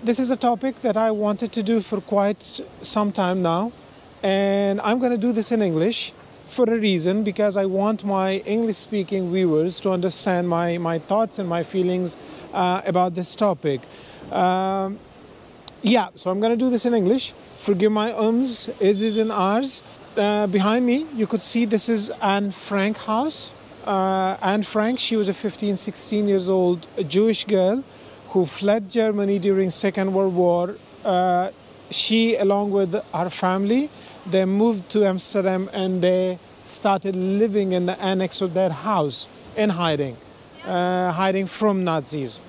This is a topic that I wanted to do for quite some time now, and I'm going to do this in English for a reason, because I want my English-speaking viewers to understand my thoughts and my feelings about this topic. Yeah, so I'm going to do this in English. Forgive my ums, is and ahs. Behind me, you could see this is Annefrank house. Anne Frank, she was a 15, 16 years old Jewish girl who fled Germany during Second World War. She, along with her family, they moved to Amsterdam and they started living in the annex of their house in hiding, hiding from Nazis.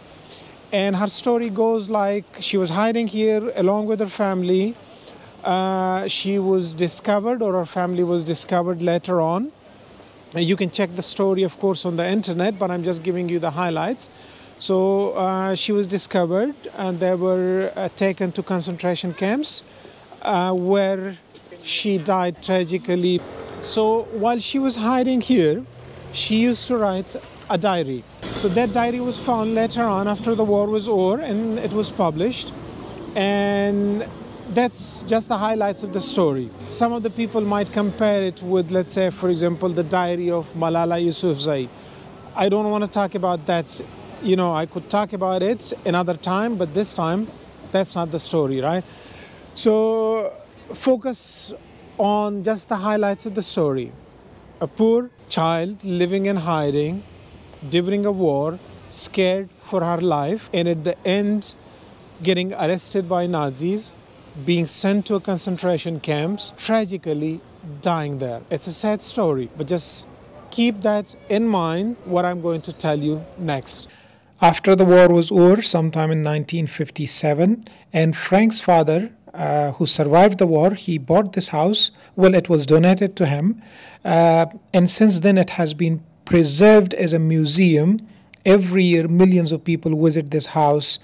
And her story goes like she was hiding here along with her family. She was discovered, or her family was discovered later on. You can check the story, of course, on the internet, but I'm just giving you the highlights. So she was discovered and they were taken to concentration camps where she died tragically. So while she was hiding here, she used to write a diary. So that diary was found later on after the war was over, and it was published. And that's just the highlights of the story. Some of the people might compare it with, let's say, for example, the diary of Malala Yousafzai. I don't want to talk about that. You know, I could talk about it another time, but this time, that's not the story, right? So focus on just the highlights of the story. A poor child living in hiding during a war, scared for her life, and at the end, getting arrested by Nazis, being sent to a concentration camps, tragically dying there. It's a sad story, but just keep that in mind, what I'm going to tell you next. After the war was over, sometime in 1957, and Frank's father, who survived the war, he bought this house. Well, it was donated to him, and since then it has been preserved as a museum. Every year, millions of people visit this house.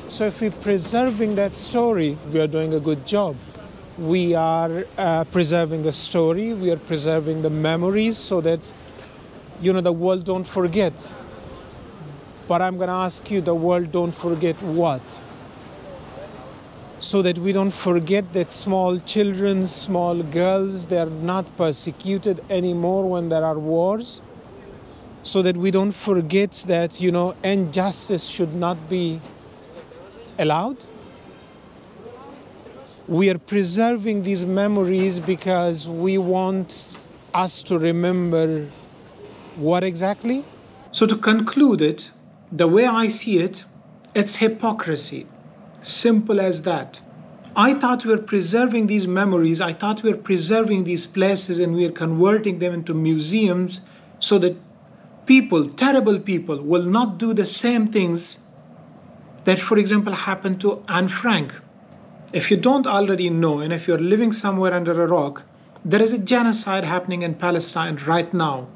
So if we're preserving that story, we are doing a good job. We are preserving the story, we are preserving the memories so that, you know, the world don't forget. But I'm going to ask you, the world don't forget what? So that we don't forget that small children, small girls, they are not persecuted anymore when there are wars. So that we don't forget that, you know, injustice should not be allowed. We are preserving these memories because we want us to remember what exactly? So to conclude it, the way I see it, it's hypocrisy. Simple as that. I thought we were preserving these memories, I thought we were preserving these places, and we are converting them into museums so that people, terrible people, will not do the same things that, for example, happened to Anne Frank. If you don't already know, and if you're living somewhere under a rock, there is a genocide happening in Palestine right now.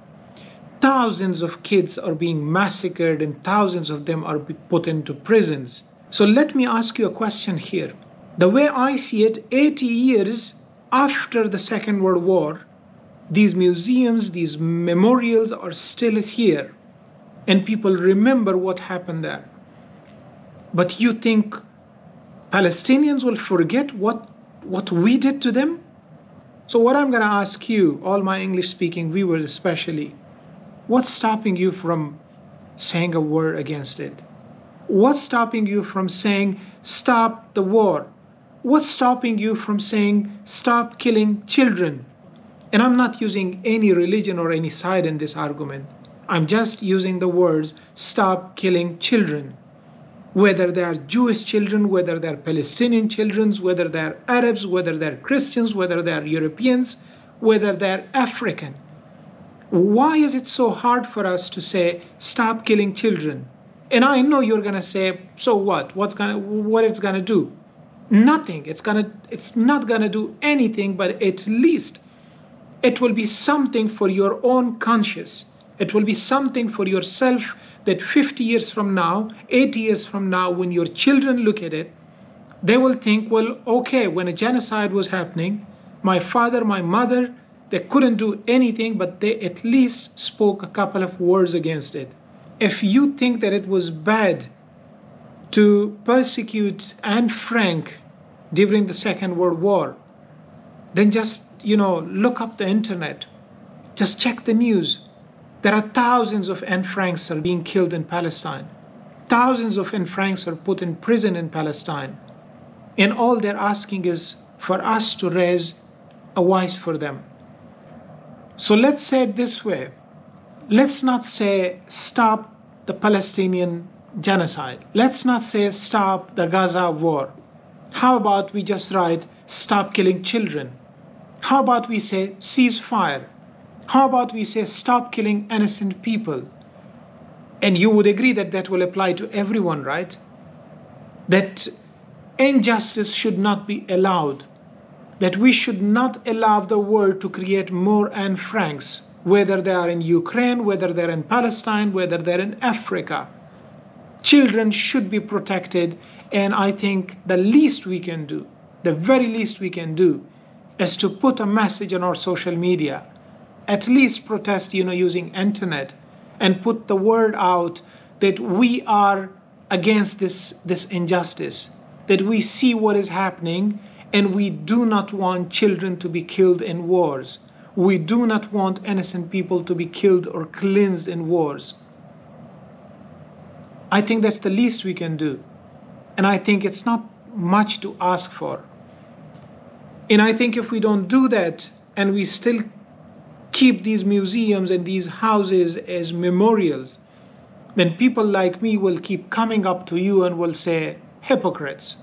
Thousands of kids are being massacred and thousands of them are put into prisons. So let me ask you a question here. The way I see it, 80 years after the Second World War, these museums, these memorials are still here, and people remember what happened there. But you think Palestinians will forget what we did to them? So what I'm going to ask you, all my English-speaking viewers especially, what's stopping you from saying a word against it? What's stopping you from saying, stop the war? What's stopping you from saying, stop killing children? And I'm not using any religion or any side in this argument. I'm just using the words, stop killing children. Whether they are Jewish children, whether they are Palestinian children, whether they are Arabs, whether they are Christians, whether they are Europeans, whether they are African. Why is it so hard for us to say, stop killing children? And I know you're going to say, so what? What it's going to do? Nothing. It's not going to do anything, but at least it will be something for your own conscience. It will be something for yourself that 50 years from now, 80 years from now, when your children look at it, they will think, well, okay, when a genocide was happening, my father, my mother, they couldn't do anything, but they at least spoke a couple of words against it. if you think that it was bad to persecute Anne Frank during the Second World War, then just, look up the internet. Just check the news. There are thousands of Anne Franks are being killed in Palestine. Thousands of Anne Franks are put in prison in Palestine. And all they're asking is for us to raise a voice for them. So let's say it this way. Let's not say stop the Palestinian genocide. Let's not say stop the Gaza war. How about we just write stop killing children? How about we say ceasefire? How about we say stop killing innocent people? And you would agree that that will apply to everyone, right? That injustice should not be allowed. That we should not allow the world to create more Anne Franks, whether they are in Ukraine, whether they're in Palestine, whether they're in Africa. Children should be protected, and I think the least we can do, the very least we can do, is to put a message on our social media, at least protest, using internet, and put the word out that we are against this injustice, that we see what is happening, and we do not want children to be killed in wars. We do not want innocent people to be killed or cleansed in wars. I think that's the least we can do. And I think it's not much to ask for. And I think if we don't do that, and we still keep these museums and these houses as memorials, then people like me will keep coming up to you and will say, hypocrites.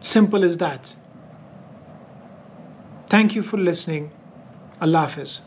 Simple as that. Thank you for listening. Allah Hafiz.